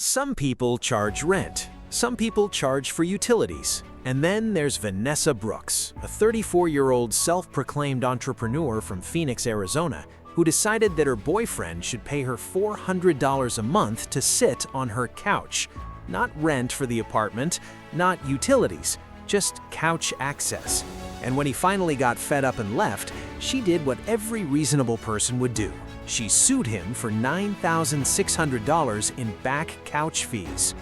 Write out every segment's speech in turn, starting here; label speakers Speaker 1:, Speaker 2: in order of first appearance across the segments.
Speaker 1: Some people charge rent, some people charge for utilities. And then there's Vanessa Brooks, a 34-year-old self-proclaimed entrepreneur from Phoenix, Arizona, who decided that her boyfriend should pay her $400 a month to sit on her couch. Not rent for the apartment, not utilities, just couch access. And when he finally got fed up and left, she did what every reasonable person would do. She sued him for $9,600 in back couch fees.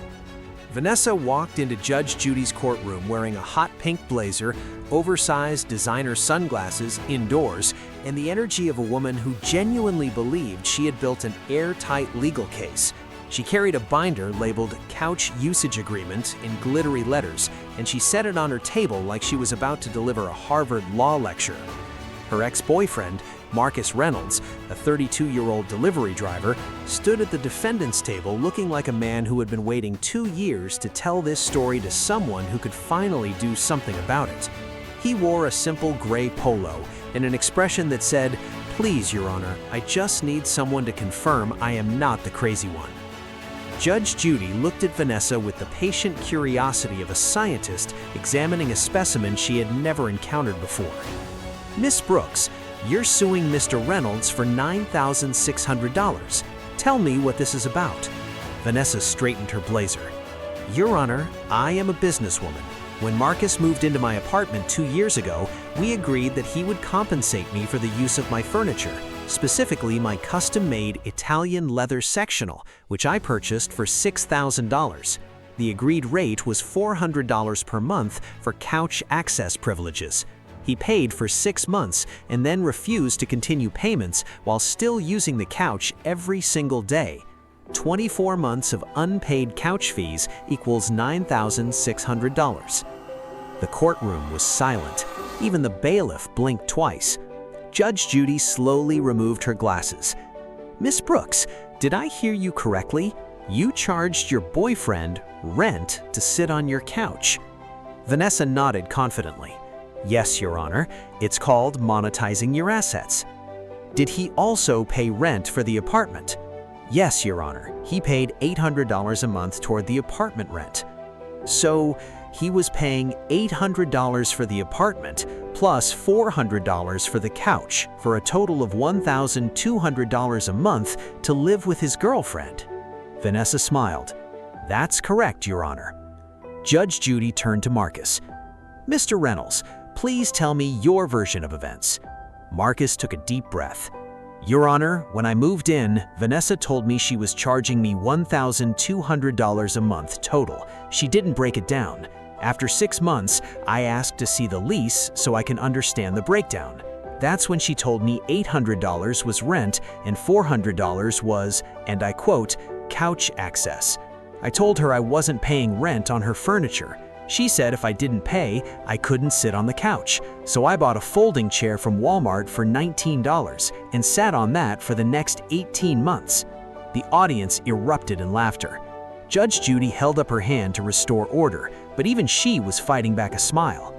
Speaker 1: Vanessa walked into Judge Judy's courtroom wearing a hot pink blazer, oversized designer sunglasses indoors, and the energy of a woman who genuinely believed she had built an airtight legal case. She carried a binder labeled Couch Usage Agreement in glittery letters, and she set it on her table like she was about to deliver a Harvard law lecture. Her ex-boyfriend, Marcus Reynolds, a 32-year-old delivery driver, stood at the defendant's table looking like a man who had been waiting 2 years to tell this story to someone who could finally do something about it. He wore a simple gray polo and an expression that said, "Please, Your Honor, I just need someone to confirm I am not the crazy one." Judge Judy looked at Vanessa with the patient curiosity of a scientist examining a specimen she had never encountered before. "Miss Brooks, you're suing Mr. Reynolds for $9,600. Tell me what this is about." Vanessa straightened her blazer. "Your Honor, I am a businesswoman. When Marcus moved into my apartment 2 years ago, we agreed that he would compensate me for the use of my furniture, specifically my custom-made Italian leather sectional, which I purchased for $6,000. The agreed rate was $400 per month for couch access privileges. He paid for 6 months and then refused to continue payments while still using the couch every single day. 24 months of unpaid couch fees equals $9,600. The courtroom was silent. Even the bailiff blinked twice. Judge Judy slowly removed her glasses. "Miss Brooks, did I hear you correctly? You charged your boyfriend rent to sit on your couch?" Vanessa nodded confidently. "Yes, Your Honor. It's called monetizing your assets." "Did he also pay rent for the apartment?" "Yes, Your Honor. He paid $800 a month toward the apartment rent." "So he was paying $800 for the apartment plus $400 for the couch for a total of $1,200 a month to live with his girlfriend." Vanessa smiled. "That's correct, Your Honor." Judge Judy turned to Marcus. "Mr. Reynolds, please tell me your version of events." Marcus took a deep breath. "Your Honor, when I moved in, Vanessa told me she was charging me $1,200 a month total. She didn't break it down. After 6 months, I asked to see the lease so I can understand the breakdown. That's when she told me $800 was rent and $400 was, and I quote, couch access. I told her I wasn't paying rent on her furniture. She said if I didn't pay, I couldn't sit on the couch, so I bought a folding chair from Walmart for $19 and sat on that for the next 18 months. The audience erupted in laughter. Judge Judy held up her hand to restore order, but even she was fighting back a smile.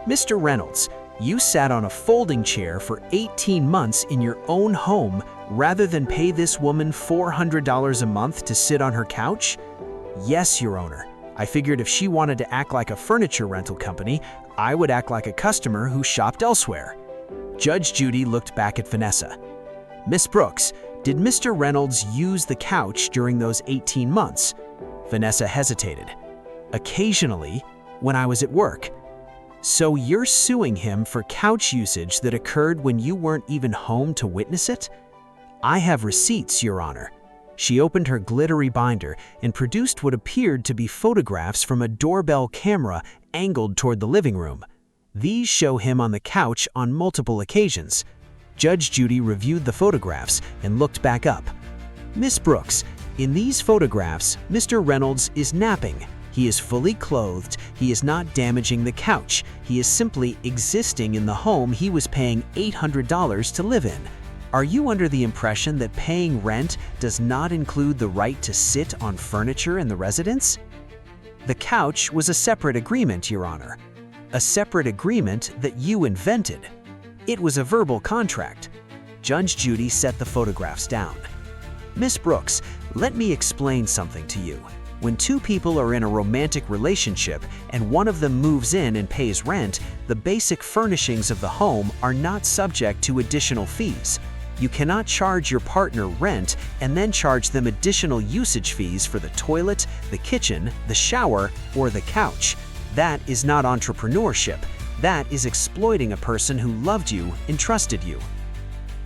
Speaker 1: "Mr. Reynolds, you sat on a folding chair for 18 months in your own home rather than pay this woman $400 a month to sit on her couch?" "Yes, Your Honor. I figured if she wanted to act like a furniture rental company, I would act like a customer who shopped elsewhere." Judge Judy looked back at Vanessa. "Miss Brooks, did Mr. Reynolds use the couch during those 18 months?" Vanessa hesitated. "Occasionally, when I was at work." "So you're suing him for couch usage that occurred when you weren't even home to witness it?" "I have receipts, Your Honor." She opened her glittery binder and produced what appeared to be photographs from a doorbell camera angled toward the living room. These show him on the couch on multiple occasions. Judge Judy reviewed the photographs and looked back up. "Miss Brooks, in these photographs, Mr. Reynolds is napping. He is fully clothed. He is not damaging the couch. He is simply existing in the home he was paying $800 to live in. Are you under the impression that paying rent does not include the right to sit on furniture in the residence?" "The couch was a separate agreement, Your Honor. A separate agreement that you invented. It was a verbal contract." Judge Judy set the photographs down. Miss Brooks, let me explain something to you. When two people are in a romantic relationship and one of them moves in and pays rent, the basic furnishings of the home are not subject to additional fees. You cannot charge your partner rent and then charge them additional usage fees for the toilet, the kitchen, the shower, or the couch. That is not entrepreneurship. That is exploiting a person who loved you and trusted you.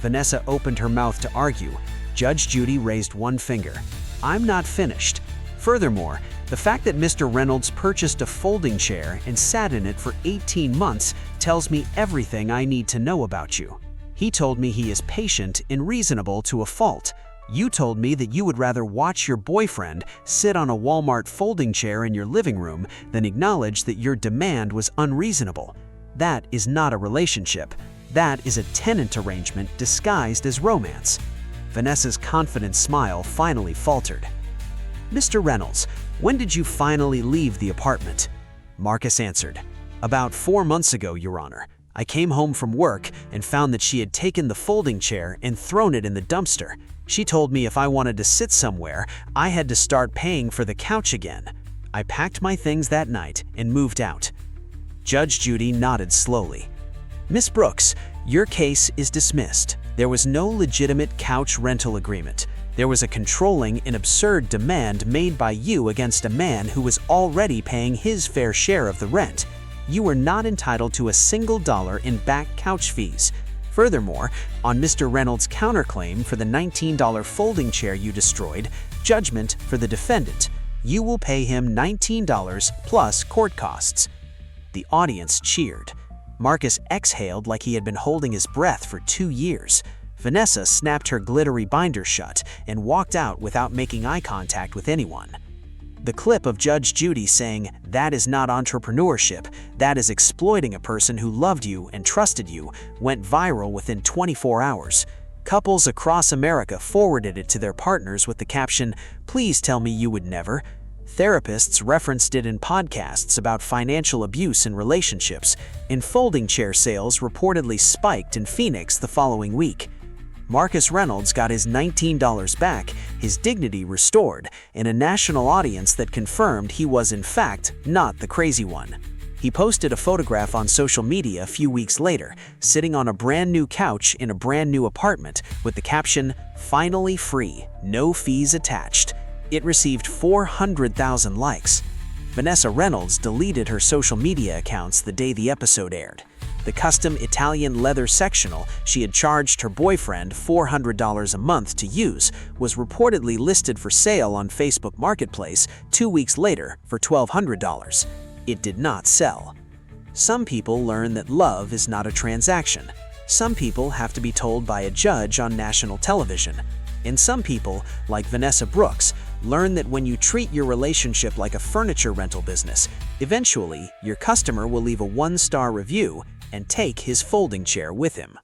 Speaker 1: Vanessa opened her mouth to argue. Judge Judy raised one finger. I'm not finished. Furthermore, the fact that Mr. Reynolds purchased a folding chair and sat in it for 18 months tells me everything I need to know about you. He told me he is patient and reasonable to a fault. You told me that you would rather watch your boyfriend sit on a Walmart folding chair in your living room than acknowledge that your demand was unreasonable. That is not a relationship. That is a tenant arrangement disguised as romance. Vanessa's confident smile finally faltered. Mr. Reynolds, when did you finally leave the apartment? Marcus answered. About 4 months ago, Your Honor. I came home from work and found that she had taken the folding chair and thrown it in the dumpster. She told me if I wanted to sit somewhere, I had to start paying for the couch again. I packed my things that night and moved out. Judge Judy nodded slowly. Miss Brooks, your case is dismissed. There was no legitimate couch rental agreement. There was a controlling and absurd demand made by you against a man who was already paying his fair share of the rent. You were not entitled to a single dollar in back couch fees. Furthermore, on Mr. Reynolds' counterclaim for the $19 folding chair you destroyed, judgment for the defendant, you will pay him $19 plus court costs. The audience cheered. Marcus exhaled like he had been holding his breath for 2 years. Vanessa snapped her glittery binder shut and walked out without making eye contact with anyone. The clip of Judge Judy saying, "That is not entrepreneurship, that is exploiting a person who loved you and trusted you," went viral within 24 hours. Couples across America forwarded it to their partners with the caption, "Please tell me you would never." Therapists referenced it in podcasts about financial abuse in relationships, and folding chair sales reportedly spiked in Phoenix the following week. Marcus Reynolds got his $19 back, his dignity restored, and a national audience that confirmed he was in fact not the crazy one. He posted a photograph on social media a few weeks later, sitting on a brand new couch in a brand new apartment with the caption, "Finally free, no fees attached." It received 400,000 likes. Vanessa Reynolds deleted her social media accounts the day the episode aired. The custom Italian leather sectional she had charged her boyfriend $400 a month to use was reportedly listed for sale on Facebook Marketplace 2 weeks later for $1,200. It did not sell. Some people learn that love is not a transaction. Some people have to be told by a judge on national television. And some people, like Vanessa Brooks, learn that when you treat your relationship like a furniture rental business, eventually your customer will leave a 1-star review and take his folding chair with him.